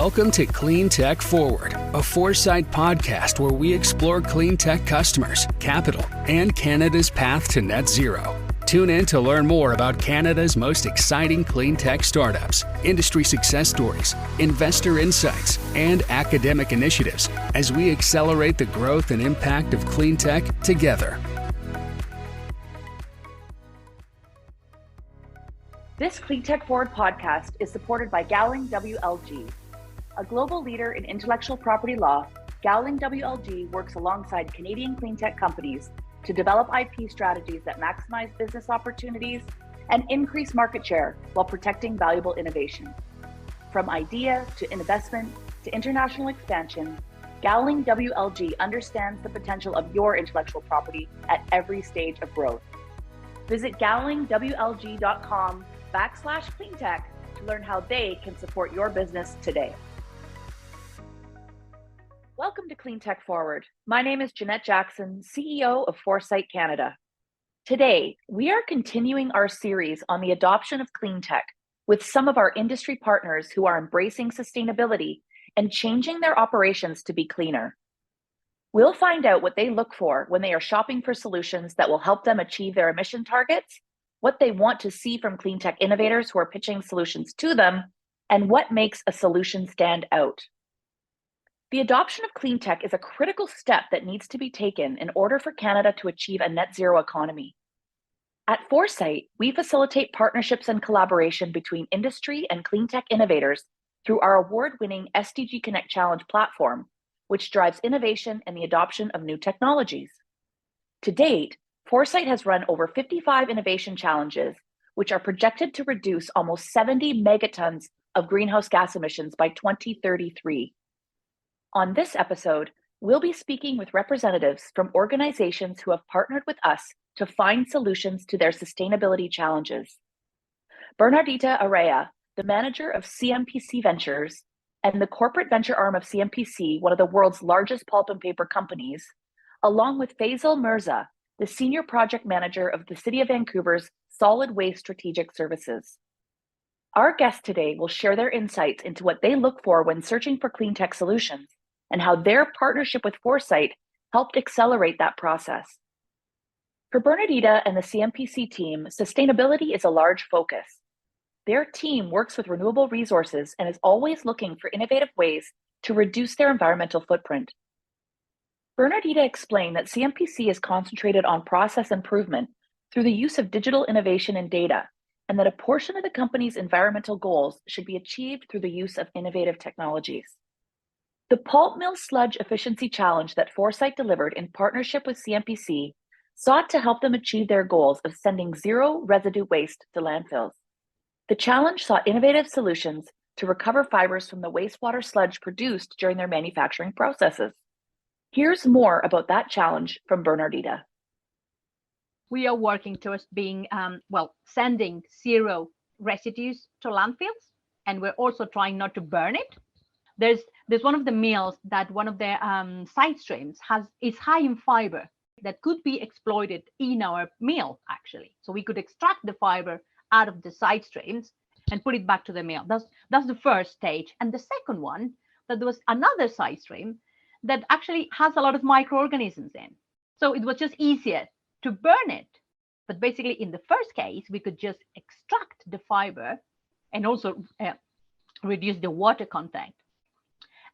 Welcome to Cleantech Forward, a Foresight podcast where we explore clean tech customers, capital, and Canada's path to net zero. Tune in to learn more about Canada's most exciting clean tech startups, industry success stories, investor insights, and academic initiatives as we accelerate the growth and impact of clean tech together. This Cleantech Forward podcast is supported by Gowling WLG. A global leader in intellectual property law, Gowling WLG works alongside Canadian cleantech companies to develop IP strategies that maximize business opportunities and increase market share while protecting valuable innovation. From idea to investment to international expansion, Gowling WLG understands the potential of your intellectual property at every stage of growth. Visit gowlingwlg.com/cleantech to learn how they can support your business today. Welcome to Cleantech Forward. My name is Jeanette Jackson, CEO of Foresight Canada. Today, we are continuing our series on the adoption of clean tech with some of our industry partners who are embracing sustainability and changing their operations to be cleaner. We'll find out what they look for when they are shopping for solutions that will help them achieve their emission targets, what they want to see from clean tech innovators who are pitching solutions to them, and what makes a solution stand out. The adoption of clean tech is a critical step that needs to be taken in order for Canada to achieve a net zero economy. At Foresight, we facilitate partnerships and collaboration between industry and clean tech innovators through our award-winning SDG Connect Challenge platform, which drives innovation and the adoption of new technologies. To date, Foresight has run over 55 innovation challenges, which are projected to reduce almost 70 megatons of greenhouse gas emissions by 2033. On this episode, we'll be speaking with representatives from organizations who have partnered with us to find solutions to their sustainability challenges. Bernardita Araya, the Manager of CMPC Ventures and the corporate venture arm of CMPC, one of the world's largest pulp and paper companies, along with Faisal Mirza, the Senior Project Manager of the City of Vancouver's Solid Waste Strategic Services. Our guests today will share their insights into what they look for when searching for clean tech solutions and how their partnership with Foresight helped accelerate that process. For Bernardita and the CMPC team, sustainability is a large focus. Their team works with renewable resources and is always looking for innovative ways to reduce their environmental footprint. Bernardita explained that CMPC is concentrated on process improvement through the use of digital innovation and data, and that a portion of the company's environmental goals should be achieved through the use of innovative technologies. The Pulp Mill Sludge Efficiency Challenge that Foresight delivered in partnership with CMPC sought to help them achieve their goals of sending zero residue waste to landfills. The challenge sought innovative solutions to recover fibers from the wastewater sludge produced during their manufacturing processes. Here's more about that challenge from Bernardita. We are working towards being, sending zero residues to landfills, and we're also trying not to burn it. There's one of the mills that one of their side streams is high in fiber that could be exploited in our mill, actually. So we could extract the fiber out of the side streams and put it back to the mill. That's the first stage. And the second one, that there was another side stream that actually has a lot of microorganisms in. So it was just easier to burn it. But basically, in the first case, we could just extract the fiber and also reduce the water content.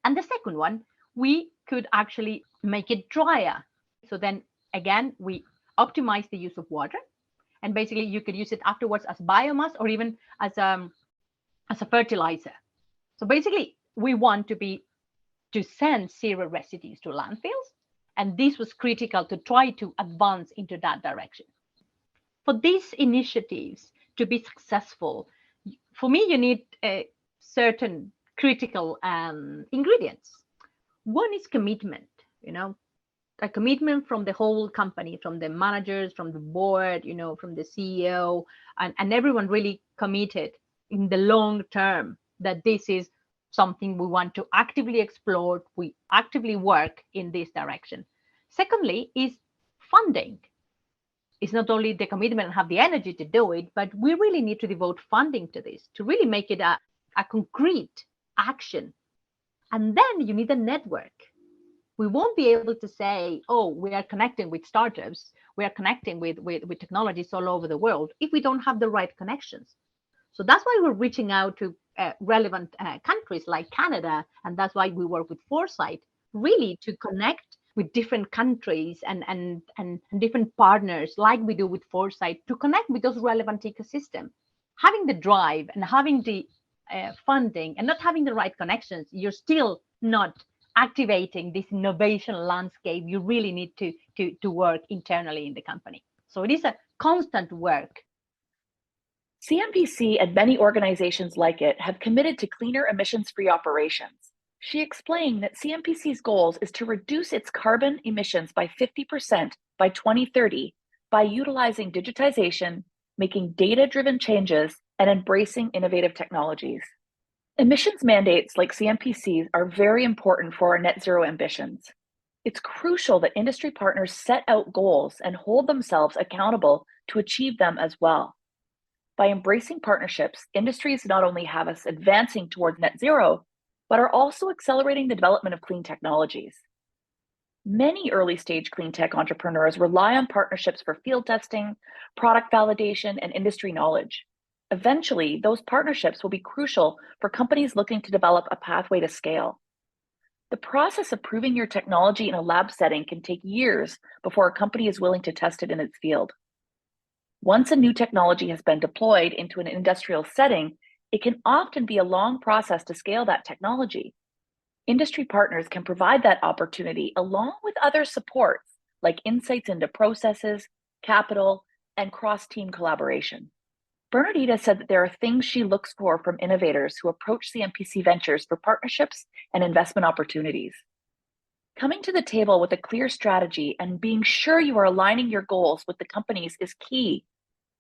And the second one, we could actually make it drier. So then again, we optimize the use of water. And basically, you could use it afterwards as biomass or even as a fertilizer. So basically, we want to send zero residues to landfills. And this was critical to try to advance into that direction. For these initiatives to be successful, for me, you need certain critical ingredients. One is commitment, a commitment from the whole company, from the managers, from the board, from the CEO, and everyone really committed in the long term that this is something we want to actively explore. We actively work in this direction. Secondly is funding. It's not only the commitment and have the energy to do it, but we really need to devote funding to this to really make it a concrete action And then you need a network. We won't be able to say, oh, we are connecting with startups, we are connecting with technologies all over the world if we don't have the right connections. So that's why we're reaching out to relevant countries like Canada, and that's why we work with Foresight, really to connect with different countries and different partners, like we do with Foresight, to connect with those relevant ecosystems. Having the drive and having the funding and not having the right connections, you're still not activating this innovation landscape. You really need to work internally in the company. So it is a constant work. CMPC and many organizations like it have committed to cleaner emissions-free operations. She explained that CMPC's goals is to reduce its carbon emissions by 50% by 2030 by utilizing digitization, making data-driven changes, and embracing innovative technologies. Emissions mandates like CMPC's are very important for our net zero ambitions. It's crucial that industry partners set out goals and hold themselves accountable to achieve them as well. By embracing partnerships, industries not only have us advancing towards net zero, but are also accelerating the development of clean technologies. Many early-stage clean tech entrepreneurs rely on partnerships for field testing, product validation, and industry knowledge. Eventually, those partnerships will be crucial for companies looking to develop a pathway to scale. The process of proving your technology in a lab setting can take years before a company is willing to test it in its field. Once a new technology has been deployed into an industrial setting, it can often be a long process to scale that technology. Industry partners can provide that opportunity along with other supports like insights into processes, capital, and cross-team collaboration. Bernardita said that there are things she looks for from innovators who approach CMPC Ventures for partnerships and investment opportunities. Coming to the table with a clear strategy and being sure you are aligning your goals with the companies is key.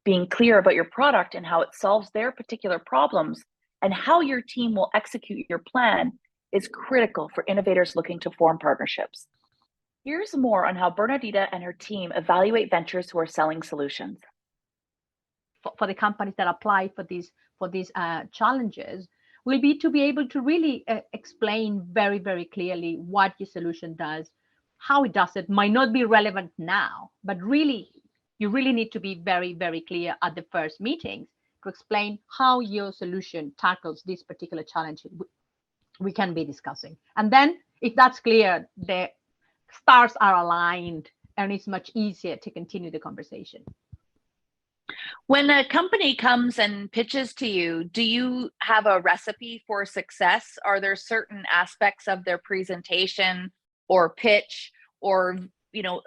Being clear about your product and how it solves their particular problems and how your team will execute your plan is critical for innovators looking to form partnerships. Here's more on how Bernardita and her team evaluate ventures who are selling solutions. For the companies that apply for these challenges will be to be able to really explain very, very clearly what your solution does, how it does it. Might not be relevant now, but really, you really need to be very, very clear at the first meetings to explain how your solution tackles this particular challenge we can be discussing. And then if that's clear, the stars are aligned and it's much easier to continue the conversation. When a company comes and pitches to you, do you have a recipe for success? Are there certain aspects of their presentation or pitch or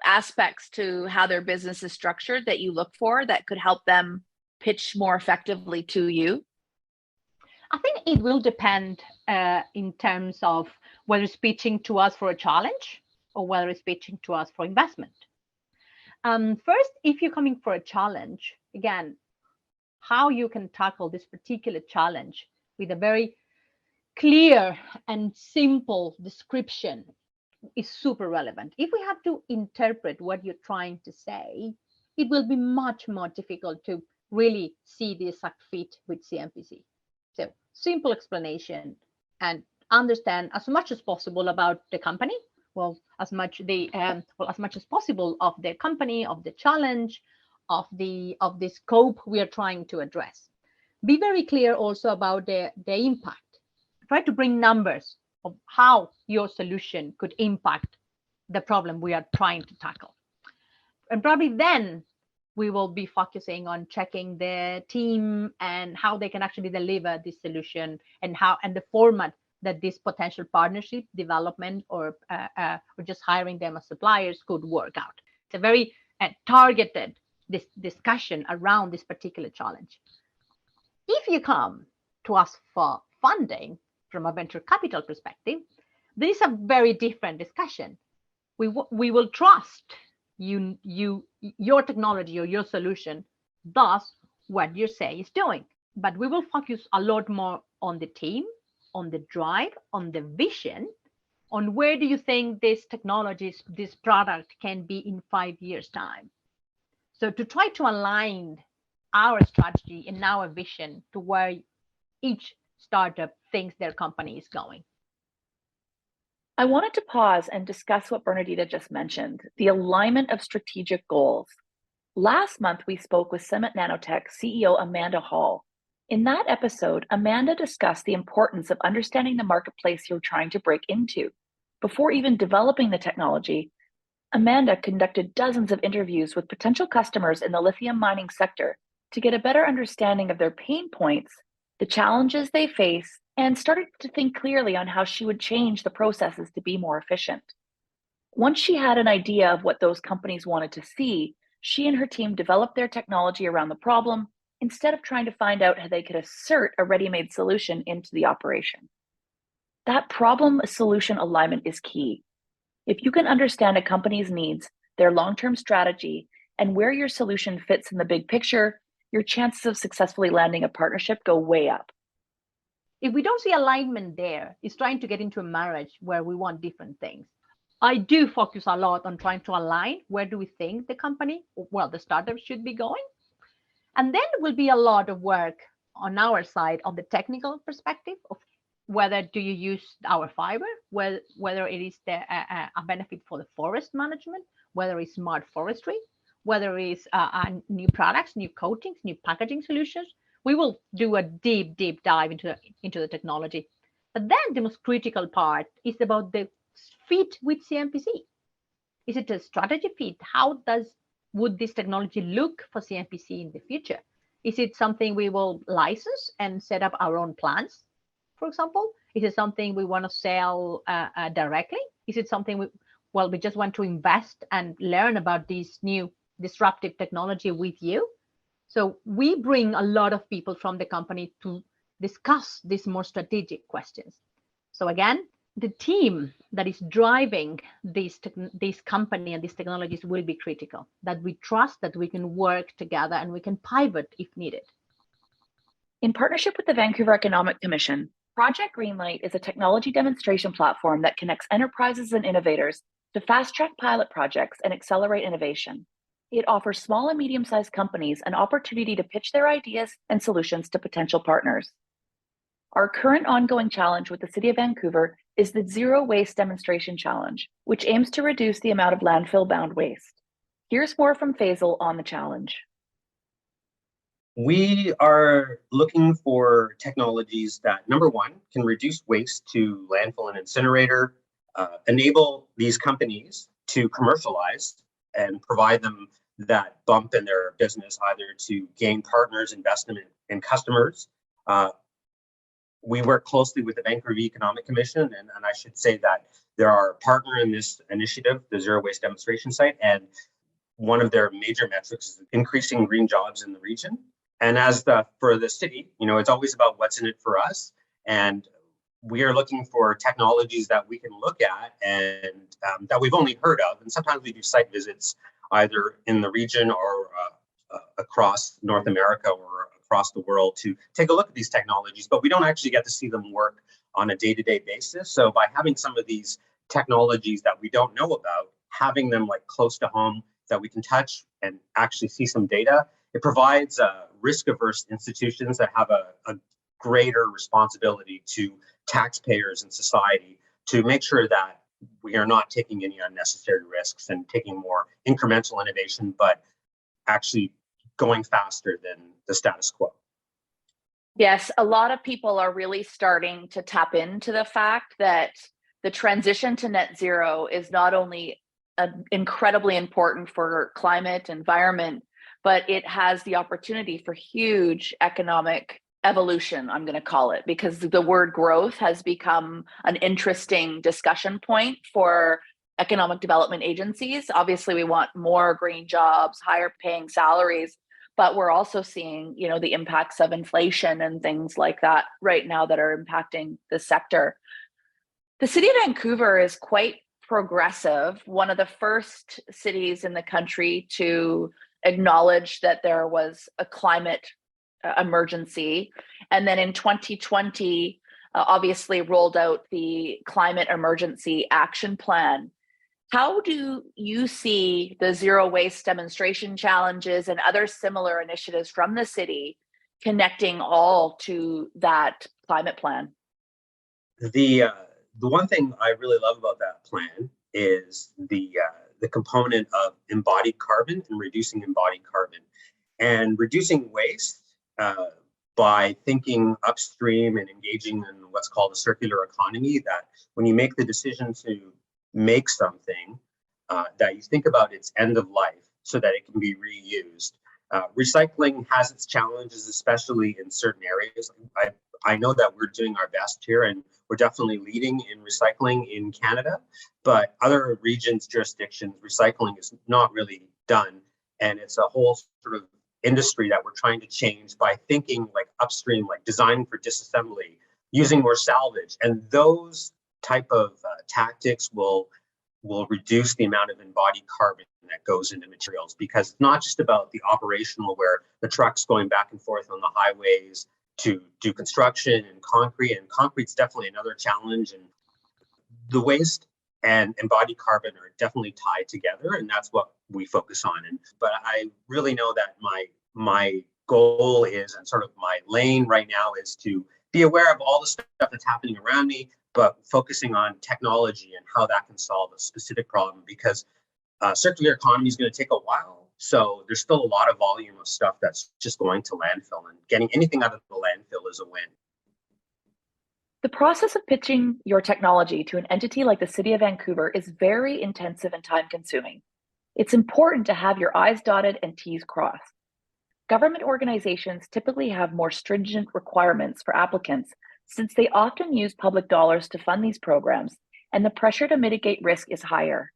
aspects to how their business is structured that you look for that could help them pitch more effectively to you? I think it will depend in terms of whether it's pitching to us for a challenge or whether it's pitching to us for investment. First, if you're coming for a challenge, again, how you can tackle this particular challenge with a very clear and simple description is super relevant. If we have to interpret what you're trying to say, it will be much more difficult to really see the exact fit with CMPC. So simple explanation and understand as much as possible about the company, as much as possible of the company, of the challenge, of the scope we are trying to address. Be very clear also about the impact. Try to bring numbers of how your solution could impact the problem we are trying to tackle. And probably then we will be focusing on checking the team and how they can actually deliver this solution and the format that this potential partnership development or just hiring them as suppliers could work out. It's a very targeted discussion around this particular challenge. If you come to us for funding from a venture capital perspective, this is a very different discussion. We will trust your technology or your solution does what you say is doing, but we will focus a lot more on the team, on the drive, on the vision, on where do you think this technology, this product can be in 5 years' time. So to try to align our strategy and our vision to where each startup thinks their company is going. I wanted to pause and discuss what Bernardita just mentioned, the alignment of strategic goals. Last month, we spoke with Summit Nanotech CEO Amanda Hall. In that episode, Amanda discussed the importance of understanding the marketplace you're trying to break into. Before even developing the technology, Amanda conducted dozens of interviews with potential customers in the lithium mining sector to get a better understanding of their pain points, the challenges they face, and started to think clearly on how she would change the processes to be more efficient. Once she had an idea of what those companies wanted to see, she and her team developed their technology around the problem instead of trying to find out how they could assert a ready-made solution into the operation. That problem-solution alignment is key. If you can understand a company's needs, their long-term strategy, and where your solution fits in the big picture, your chances of successfully landing a partnership go way up. If we don't see alignment there, it's trying to get into a marriage where we want different things. I do focus a lot on trying to align where do we think the company, well, the startup should be going. And then will be a lot of work on our side on the technical perspective of whether do you use our fiber, whether it is a benefit for the forest management, whether it's smart forestry, whether it's new products, new coatings, new packaging solutions. We will do a deep dive into the technology. But then the most critical part is about the fit with CMPC. Is it a strategy fit? How would this technology look for CMPC in the future? Is it something we will license and set up our own plants, for example? Is it something we want to sell directly? Is it something we just want to invest and learn about this new disruptive technology with you? So we bring a lot of people from the company to discuss these more strategic questions. So again, the team that is driving this company and these technologies will be critical, that we trust that we can work together and we can pivot if needed. In partnership with the Vancouver Economic Commission, Project Greenlight is a technology demonstration platform that connects enterprises and innovators to fast-track pilot projects and accelerate innovation. It offers small and medium-sized companies an opportunity to pitch their ideas and solutions to potential partners. Our current ongoing challenge with the City of Vancouver is the Zero Waste Demonstration Challenge, which aims to reduce the amount of landfill-bound waste. Here's more from Faisal on the challenge. We are looking for technologies that, number one, can reduce waste to landfill and incinerator, enable these companies to commercialize and provide them that bump in their business, either to gain partners, investment, and customers. We work closely with the Vancouver Economic Commission, and I should say that they're our partner in this initiative, the Zero Waste Demonstration Site, and one of their major metrics is increasing green jobs in the region. And for the city, it's always about what's in it for us, and we are looking for technologies that we can look at and that we've only heard of, and sometimes we do site visits either in the region or across North America or across the world to take a look at these technologies, but we don't actually get to see them work on a day-to-day basis. So by having some of these technologies that we don't know about, having them like close to home that we can touch and actually see some data, it provides risk-averse institutions that have a greater responsibility to taxpayers and society to make sure that we are not taking any unnecessary risks and taking more incremental innovation, but actually going faster than the status quo. Yes, a lot of people are really starting to tap into the fact that the transition to net zero is not only incredibly important for climate, environment, but it has the opportunity for huge economic evolution, I'm going to call it, because the word growth has become an interesting discussion point for economic development agencies. Obviously, we want more green jobs, higher paying salaries, but we're also seeing, the impacts of inflation and things like that right now that are impacting the sector. The city of Vancouver is quite progressive, one of the first cities in the country to acknowledge that there was a climate emergency. And then in 2020, obviously rolled out the Climate Emergency Action Plan. How do you see the Zero Waste Demonstration Challenges and other similar initiatives from the city connecting all to that climate plan? The the one thing I really love about that plan is the component of embodied carbon and reducing embodied carbon and reducing waste by thinking upstream and engaging in what's called a circular economy. That when you make the decision to make something, that you think about its end of life so that it can be reused. Recycling has its challenges, especially in certain areas. I know that we're doing our best here and we're definitely leading in recycling in Canada, but other regions, jurisdictions, recycling is not really done. And it's a whole sort of industry that we're trying to change by thinking like upstream, like designing for disassembly, using more salvage. And those type of tactics will reduce the amount of embodied carbon that goes into materials, because it's not just about the operational where the trucks going back and forth on the highways to do construction and concrete's definitely another challenge, and the waste and embodied carbon are definitely tied together, and that's what we focus on. But I really know that my goal is, and sort of my lane right now, is to be aware of all the stuff that's happening around me, but focusing on technology and how that can solve a specific problem, because circular economy is going to take a while. So there's still a lot of volume of stuff that's just going to landfill, and getting anything out of the landfill is a win. The process of pitching your technology to an entity like the City of Vancouver is very intensive and time-consuming. It's important to have your I's dotted and T's crossed. Government organizations typically have more stringent requirements for applicants, since they often use public dollars to fund these programs, and the pressure to mitigate risk is higher.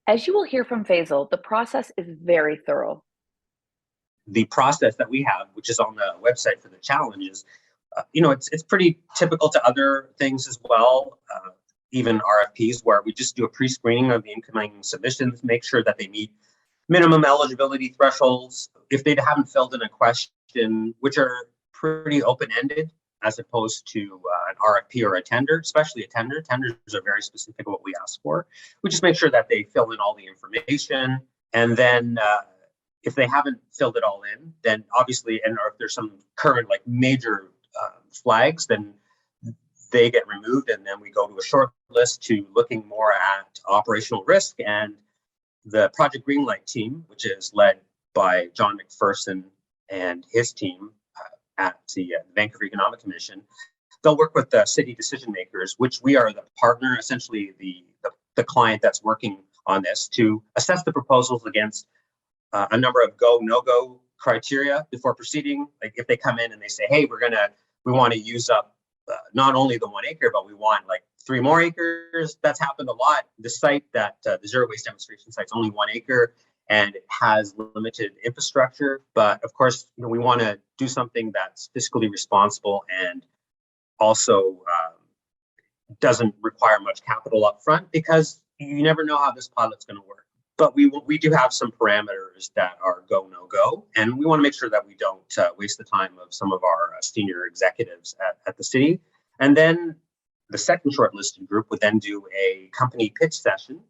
As you will hear from Faisal, the process is very thorough. The process that we have, which is on the website for the challenges, it's pretty typical to other things as well, even RFPs, where we just do a pre-screening of the incoming submissions, make sure that they meet minimum eligibility thresholds. If they haven't filled in a question, which are pretty open-ended, as opposed to an RFP or a tender, especially a tender. Tenders are very specific what we ask for. We just make sure that they fill in all the information. And then if they haven't filled it all in, then obviously, or if there's some current like major flags, then they get removed. And then we go to a short list to looking more at operational risk. And the Project Greenlight team, which is led by John McPherson and his team, at the Vancouver Economic Commission, they'll work with the city decision makers, which we are the partner, essentially the client that's working on this, to assess the proposals against a number of go, no-go criteria before proceeding. Like if they come in and they say, hey, we want to use up not only the 1 acre, but we want like 3 more acres. That's happened a lot. The site that the zero waste demonstration site is only 1 acre. And it has limited infrastructure. But of course, we want to do something that's fiscally responsible and also doesn't require much capital up front, because you never know how this pilot's going to work. But we do have some parameters that are go, no go. And we want to make sure that we don't waste the time of some of our senior executives at the city. And then the second shortlisted group would then do a company pitch session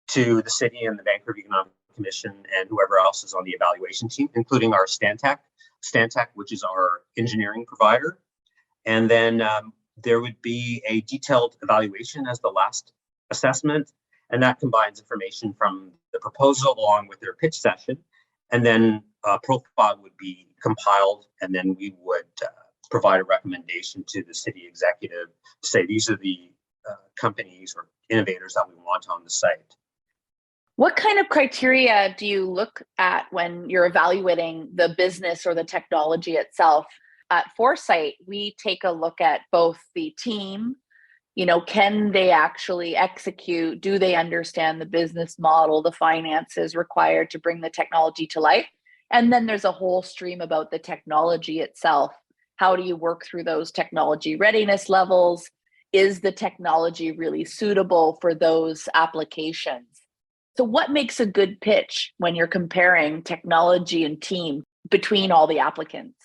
to the city and the Vancouver Economic Commission and whoever else is on the evaluation team, including our Stantec, which is our engineering provider. And then there would be a detailed evaluation as the last assessment, and that combines information from the proposal along with their pitch session. And then a profile would be compiled, and then we would provide a recommendation to the city executive to say these are the companies or innovators that we want on the site. What kind of criteria do you look at when you're evaluating the business or the technology itself? At Foresight, we take a look at both the team, can they actually execute? Do they understand the business model, the finances required to bring the technology to life? And then there's a whole stream about the technology itself. How do you work through those technology readiness levels? Is the technology really suitable for those applications? So what makes a good pitch when you're comparing technology and team between all the applicants?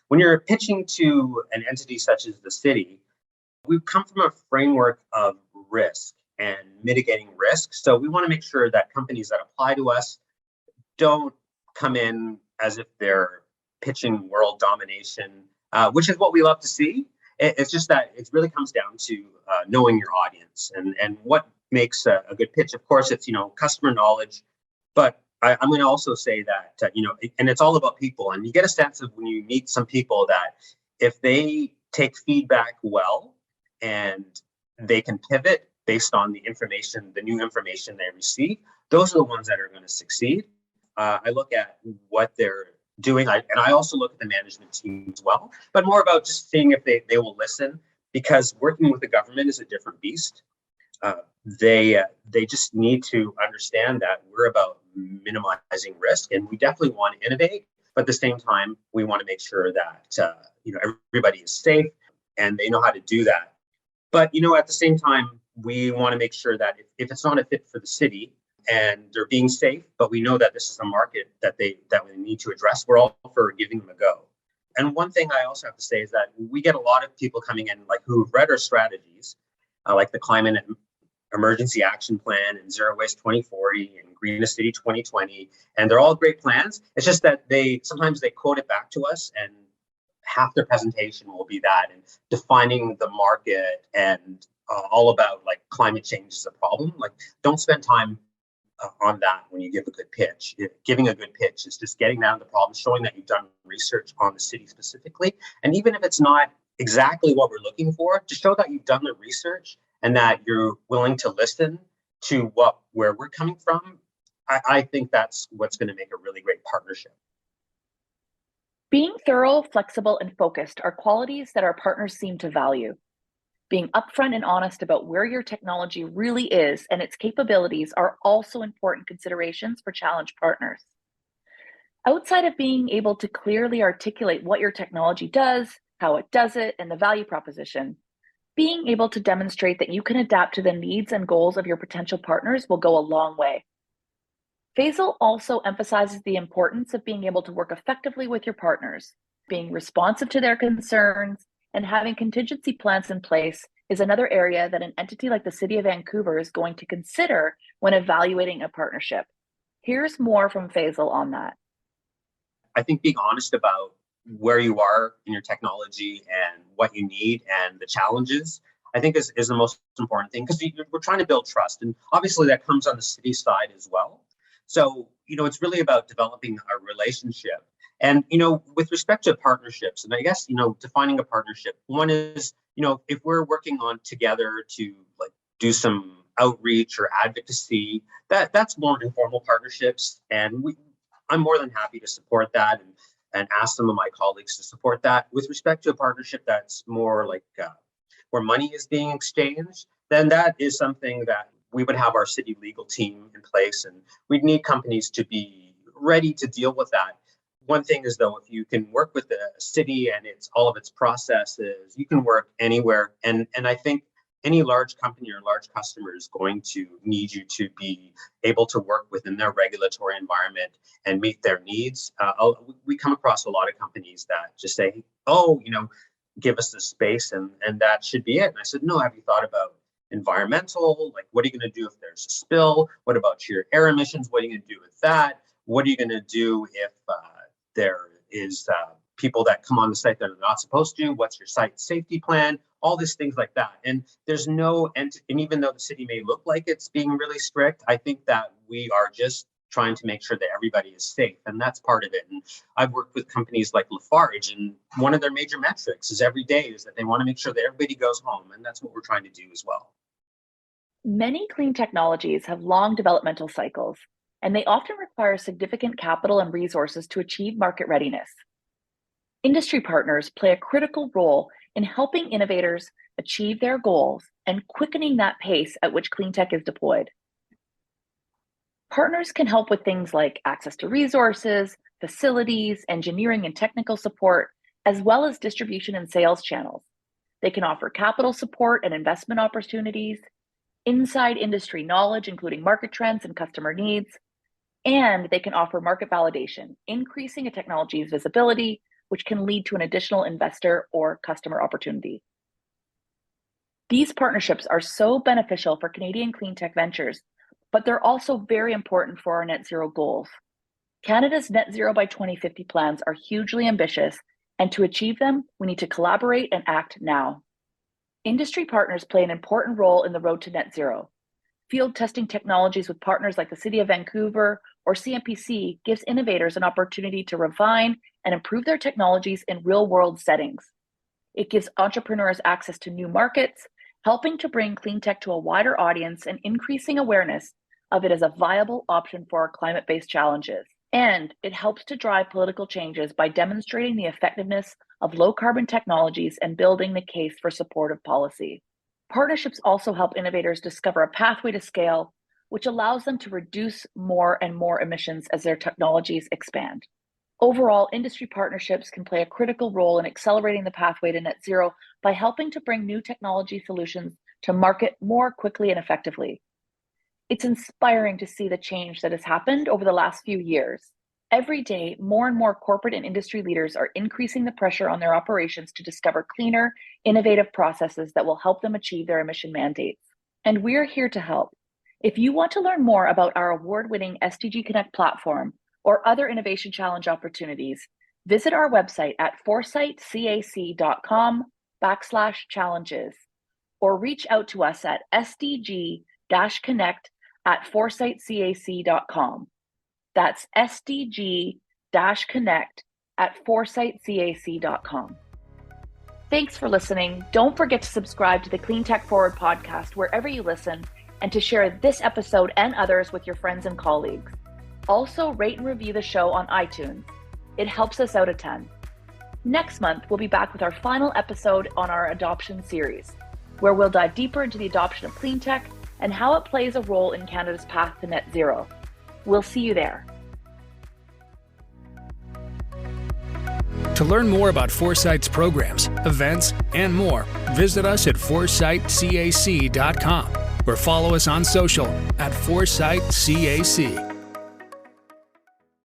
When you're pitching to an entity such as the city, we've come from a framework of risk and mitigating risk. So we want to make sure that companies that apply to us don't come in as if they're pitching world domination, which is what we love to see. It's just that it really comes down to knowing your audience and what makes a good pitch. Of course, it's, customer knowledge, but I'm going to also say that, and it's all about people. And you get a sense of when you meet some people that if they take feedback well and they can pivot based on the information, the new information they receive, those are the ones that are going to succeed. I look at what they're doing. I also look at the management team as well, but more about just seeing if they will listen, because working with the government is a different beast. They just need to understand that we're about minimizing risk, and we definitely want to innovate, but at the same time, we want to make sure that everybody is safe and they know how to do that. But at the same time, we want to make sure that if it's not a fit for the city and they're being safe, but we know that this is a market that we need to address, we're all for giving them a go. And one thing I also have to say is that we get a lot of people coming in who've read our strategies, like the Climate Emergency Action Plan and Zero Waste 2040 and Greenest City 2020, and they're all great plans. It's just that sometimes they quote it back to us, and half their presentation will be that and defining the market and all about climate change is a problem. Don't spend time on that when you give a good pitch. Giving a good pitch is just getting down to the problem, showing that you've done research on the city specifically, and even if it's not exactly what we're looking for, to show that you've done the research and that you're willing to listen to where we're coming from. I think that's what's going to make a really great partnership. Being thorough, flexible, and focused are qualities that our partners seem to value. Being upfront and honest about where your technology really is and its capabilities are also important considerations for challenge partners. Outside of being able to clearly articulate what your technology does, how it does it, and the value proposition, being able to demonstrate that you can adapt to the needs and goals of your potential partners will go a long way. Faisal also emphasizes the importance of being able to work effectively with your partners. Being responsive to their concerns and having contingency plans in place is another area that an entity like the City of Vancouver is going to consider when evaluating a partnership. Here's more from Faisal on that. I think being honest about where you are in your technology and what you need and the challenges, I think is the most important thing, because we're trying to build trust. And obviously that comes on the city side as well. So, it's really about developing a relationship. And, with respect to partnerships, and I guess, defining a partnership, one is, if we're working on together to do some outreach or advocacy, that's more informal partnerships. And I'm more than happy to support that and ask some of my colleagues to support that. With respect to a partnership that's more where money is being exchanged, then that is something that we would have our city legal team in place, and we'd need companies to be ready to deal with that. One thing is, though, if you can work with the city and all of its processes, you can work anywhere. And I think any large company or large customer is going to need you to be able to work within their regulatory environment and meet their needs. We come across a lot of companies that just say, give us the space and that should be it. And I said, no, have you thought about environmental? What are you going to do if there's a spill? What about your air emissions? What are you going to do with that? What are you going to do if there is people that come on the site that are not supposed to? What's your site safety plan? All these things like that. And there's and even though the city may look like it's being really strict, I think that we are just trying to make sure that everybody is safe. And that's part of it. And I've worked with companies like Lafarge, and one of their major metrics is every day is that they want to make sure that everybody goes home. And that's what we're trying to do as well. Many clean technologies have long developmental cycles, and they often require significant capital and resources to achieve market readiness. Industry partners play a critical role in helping innovators achieve their goals and quickening that pace at which clean tech is deployed. Partners can help with things like access to resources, facilities, engineering and technical support, as well as distribution and sales channels. They can offer capital support and investment opportunities, inside industry knowledge, including market trends and customer needs, and they can offer market validation, increasing a technology's visibility, which can lead to an additional investor or customer opportunity. These partnerships are so beneficial for Canadian Cleantech Ventures, but they're also very important for our net zero goals. Canada's net zero by 2050 plans are hugely ambitious And to achieve them, we need to collaborate and act now. Industry partners play an important role in the road to net zero. Field testing technologies with partners like the City of Vancouver or CMPC gives innovators an opportunity to refine and improve their technologies in real-world settings. It gives entrepreneurs access to new markets, helping to bring clean tech to a wider audience and increasing awareness of it as a viable option for our climate-based challenges. And it helps to drive political changes by demonstrating the effectiveness of low-carbon technologies and building the case for supportive policy. Partnerships also help innovators discover a pathway to scale, which allows them to reduce more and more emissions as their technologies expand. Overall, industry partnerships can play a critical role in accelerating the pathway to net zero by helping to bring new technology solutions to market more quickly and effectively. It's inspiring to see the change that has happened over the last few years. Every day, more and more corporate and industry leaders are increasing the pressure on their operations to discover cleaner, innovative processes that will help them achieve their emission mandates. And we're here to help. If you want to learn more about our award-winning SDG Connect platform or other innovation challenge opportunities, visit our website at foresightcac.com/challenges or reach out to us at sdg-connect@foresightcac.com. That's sdg-connect@foresightcac.com. Thanks for listening. Don't forget to subscribe to the Cleantech Forward podcast wherever you listen and to share this episode and others with your friends and colleagues. Also, rate and review the show on iTunes. It helps us out a ton. Next month, we'll be back with our final episode on our adoption series, where we'll dive deeper into the adoption of clean tech and how it plays a role in Canada's path to net zero. We'll see you there. To learn more about Foresight's programs, events, and more, visit us at foresightcac.com or follow us on social at Foresight CAC.